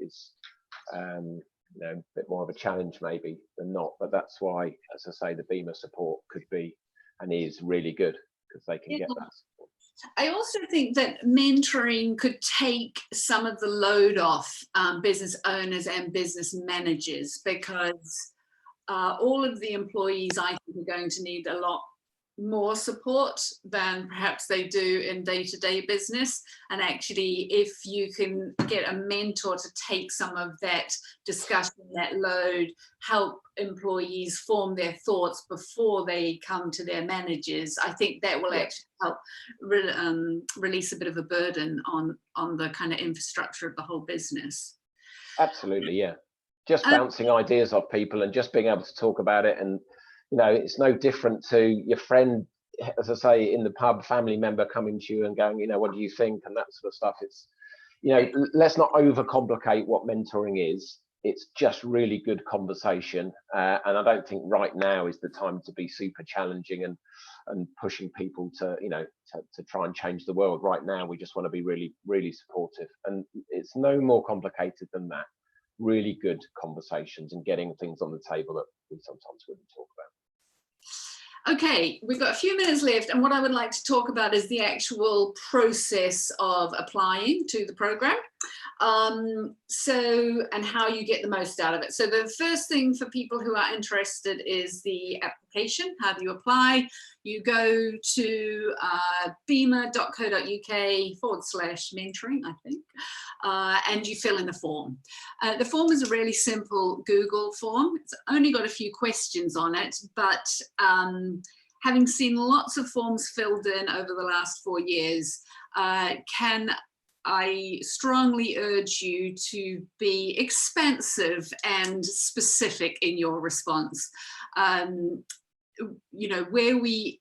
you know, a bit more of a challenge maybe than not. But that's why, as I say, the BIMA support could be and is really good, because they can get that support. I also think that mentoring could take some of the load off business owners and business managers, because all of the employees, I think, are going to need a lot more support than perhaps they do in day-to-day business. And actually, if you can get a mentor to take some of that discussion, that load, help employees form their thoughts before they come to their managers, I think that will actually help release a bit of a burden on the kind of infrastructure of the whole business. Absolutely, yeah. Just bouncing ideas off people and just being able to talk about it. And you know, it's no different to your friend, as I say, in the pub, family member coming to you and going, you know, what do you think, and that sort of stuff. It's, you know, let's not overcomplicate what mentoring is. It's just really good conversation, and I don't think right now is the time to be super challenging and pushing people to, you know, to try and change the world. Right now, we just want to be really, really supportive, and it's no more complicated than that. Really good conversations and getting things on the table that we sometimes wouldn't talk about. Okay, we've got a few minutes left, and what I would like to talk about is the actual process of applying to the program. And how you get the most out of it. So the first thing for people who are interested is the application. How do you apply? You go to bima.co.uk/mentoring, I think, and you fill in the form. The form is a really simple Google form. It's only got a few questions on it, but having seen lots of forms filled in over the last 4 years, I strongly urge you to be expansive and specific in your response. You know, where we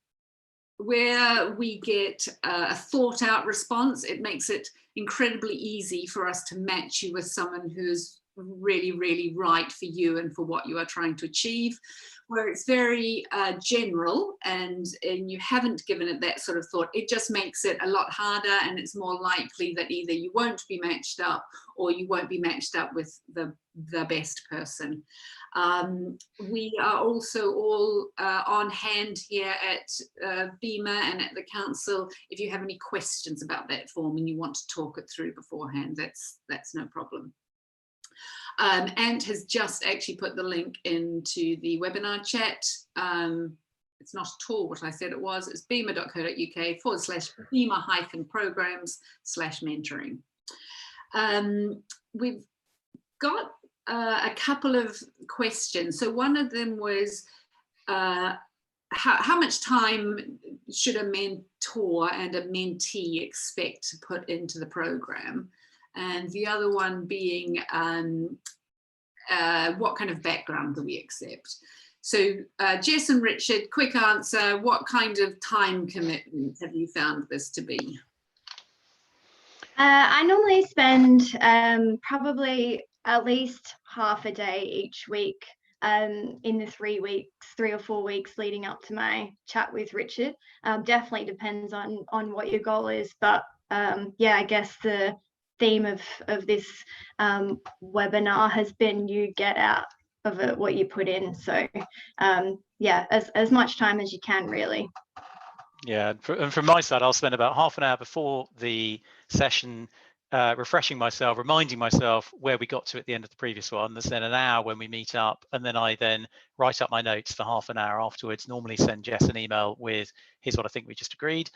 get a thought out response, it makes it incredibly easy for us to match you with someone who's really, really right for you and for what you are trying to achieve. Where it's very general and you haven't given it that sort of thought, it just makes it a lot harder, and it's more likely that either you won't be matched up or you won't be matched up with the best person. We are also all on hand here at BIMA and at the council. If you have any questions about that form and you want to talk it through beforehand, that's no problem. Ant has just actually put the link into the webinar chat. It's not at all what I said it was. It's bima.co.uk/BIMA-programs/mentoring. We've got a couple of questions. So one of them was, how much time should a mentor and a mentee expect to put into the program? And the other one being, what kind of background do we accept? So Jess and Richard, quick answer, what kind of time commitment have you found this to be? I normally spend probably at least half a day each week in the 3 or 4 weeks leading up to my chat with Richard. Definitely depends on what your goal is, but yeah, I guess the theme of this webinar has been you get out of it what you put in. So yeah, as much time as you can, really. Yeah, and from my side, I'll spend about half an hour before the session refreshing myself, reminding myself where we got to at the end of the previous one. There's then an hour when we meet up, and then I then write up my notes for half an hour afterwards, normally send Jess an email with, here's what I think we just agreed.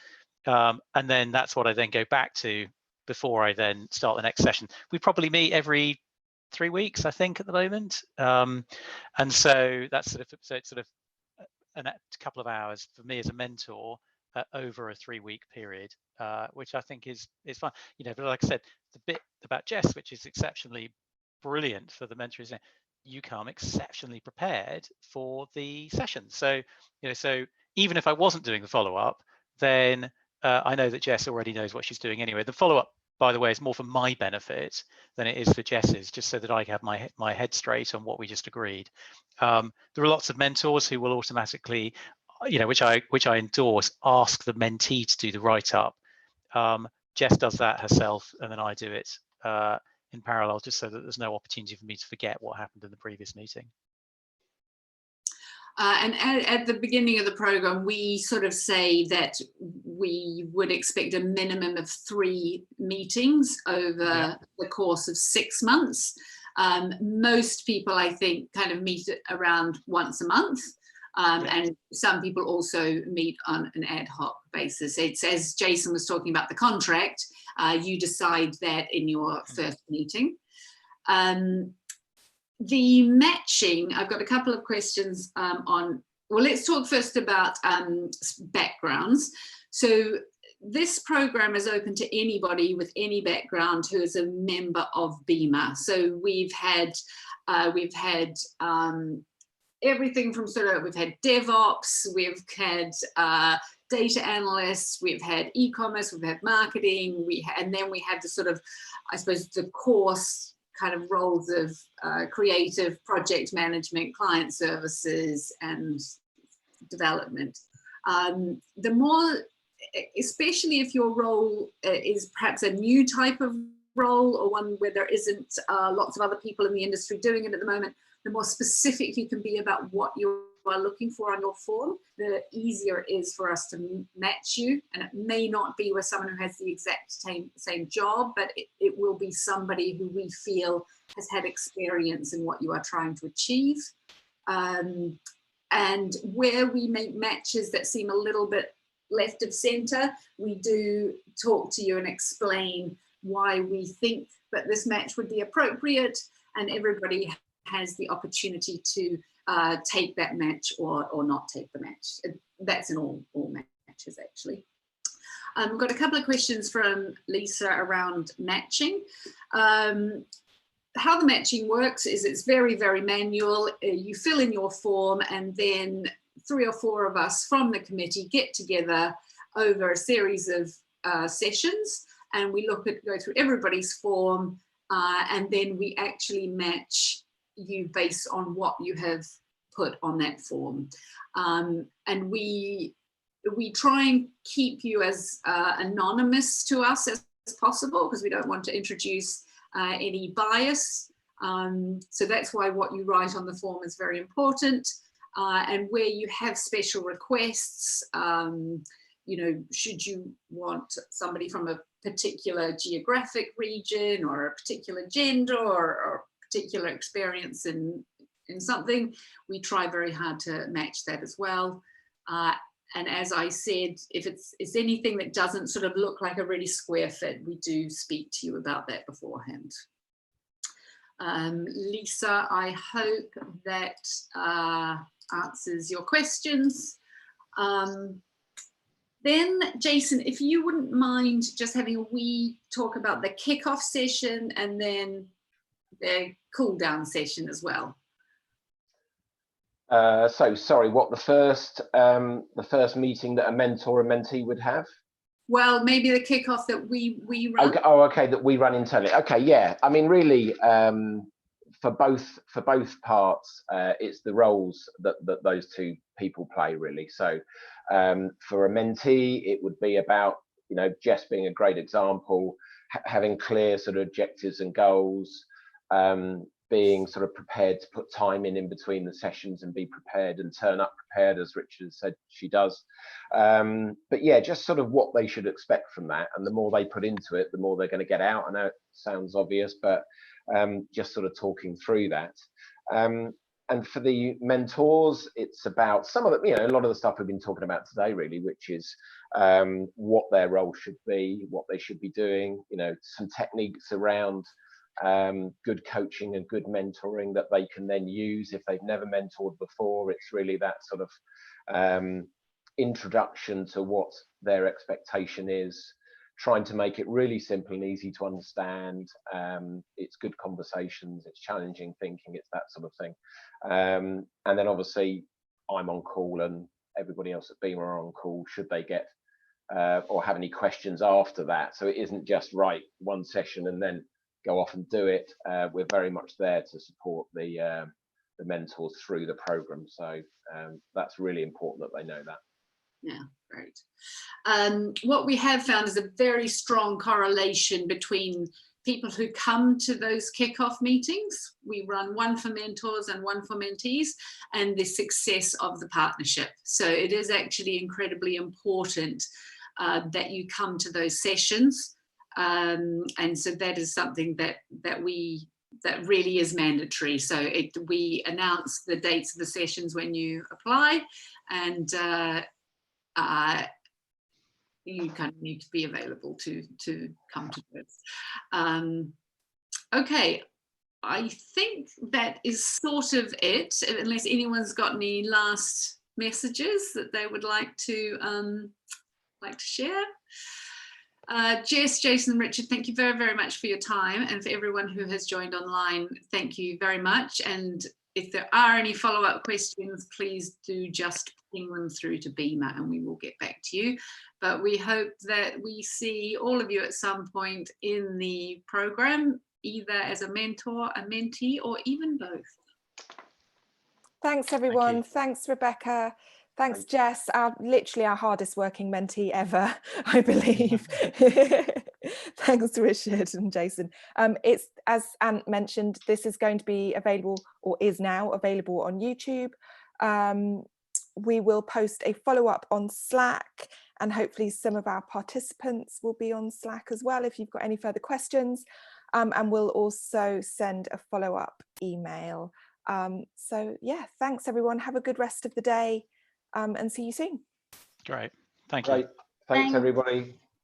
And then that's what I then go back to before I then start the next session. We probably meet every 3 weeks, I think, at the moment. And so that's sort of, so it's sort of a couple of hours for me as a mentor over a 3-week period, which I think is fun. You know, but like I said, the bit about Jess, which is exceptionally brilliant for the mentor, is you come exceptionally prepared for the session. So, you know, so even if I wasn't doing the follow-up, then I know that Jess already knows what she's doing anyway. The follow-up, by the way, is more for my benefit than it is for Jess's, just so that I have my head straight on what we just agreed. There are lots of mentors who will automatically, you know, which I endorse, ask the mentee to do the write-up. Jess does that herself, and then I do it in parallel, just so that there's no opportunity for me to forget what happened in the previous meeting. And at the beginning of the program, we sort of say that we would expect a minimum of 3 meetings over the course of 6 months. Most people, I think, kind of meet around once a month. And some people also meet on an ad hoc basis. It's, as Jason was talking about the contract, you decide that in your first meeting. The matching, I've got a couple of questions on, well, let's talk first about backgrounds. So this program is open to anybody with any background who is a member of BIMA. So we've had everything from sort of, we've had DevOps, we've had data analysts, we've had e-commerce, we've had marketing, and then we have the sort of, I suppose, the course kind of roles of creative project management, client services, and development. The more, especially if your role is perhaps a new type of role or one where there isn't lots of other people in the industry doing it at the moment, the more specific you can be about what you're are looking for on your form, the easier it is for us to match you. And it may not be with someone who has the exact same job, but it will be somebody who we feel has had experience in what you are trying to achieve. And where we make matches that seem a little bit left of center, we do talk to you and explain why we think that this match would be appropriate, and everybody has the opportunity to take that match or not take the match. That's in all matches, actually. We've got a couple of questions from Lisa around matching. How the matching works is it's very, very manual. You fill in your form, and then 3 or 4 of us from the committee get together over a series of sessions, and we go through everybody's form, and then we actually match you based on what you have put on that form. And we try and keep you as anonymous to us as possible, because we don't want to introduce any bias. So that's why what you write on the form is very important. And where you have special requests, you know, should you want somebody from a particular geographic region or a particular gender or particular experience in something, we try very hard to match that as well. And as I said, if it's anything that doesn't sort of look like a really square fit, we do speak to you about that beforehand. Lisa, I hope that answers your questions. Then, Jason, if you wouldn't mind just having a wee talk about the kickoff session and then the cool down session as well. So sorry, what the first meeting that a mentor and mentee would have? Well, maybe the kickoff that we run. Okay, oh, okay, that we run internally. Okay, yeah. I mean, really, for both parts, it's the roles that those 2 people play, really. So for a mentee, it would be about, you know, Jess being a great example, having clear sort of objectives and goals, being sort of prepared to put time in between the sessions and be prepared and turn up prepared, as Richard said she does. But yeah, just sort of what they should expect from that. And the more they put into it, the more they're going to get out. I know it sounds obvious, but just sort of talking through that. And for the mentors, it's about some of the, you know, a lot of the stuff we've been talking about today, really, which is what their role should be, what they should be doing, you know, some techniques around good coaching and good mentoring that they can then use if they've never mentored before. It's really that sort of introduction to what their expectation is, trying to make it really simple and easy to understand. It's good conversations, it's challenging thinking, it's that sort of thing. And then obviously I'm on call and everybody else at BIMA are on call should they get or have any questions after that. So it isn't just right one session and then go off and do it. We're very much there to support the mentors through the program. So that's really important that they know that. Yeah, great. What we have found is a very strong correlation between people who come to those kickoff meetings. We run one for mentors and one for mentees, and the success of the partnership. So it is actually incredibly important that you come to those sessions. And so that is something that really is mandatory. So we announce the dates of the sessions when you apply, and you kind of need to be available to come to this. Okay, I think that is sort of it, unless anyone's got any last messages that they would like to share. Jess, Jason and Richard, thank you very, very much for your time, and for everyone who has joined online, thank you very much. And if there are any follow-up questions, please do just ping them through to BIMA and we will get back to you. But we hope that we see all of you at some point in the program, either as a mentor, a mentee, or even both. Thanks, everyone. Thanks, Rebecca. Thanks, Jess, literally our hardest working mentee ever, I believe. Thanks, Richard and Jason. It's, as Ant mentioned, this is going to be available, or is now available on YouTube. We will post a follow-up on Slack, and hopefully some of our participants will be on Slack as well if you've got any further questions. And we'll also send a follow-up email. So yeah, thanks everyone. Have a good rest of the day, and see you soon. Great. Thank you. Great. Thanks everybody.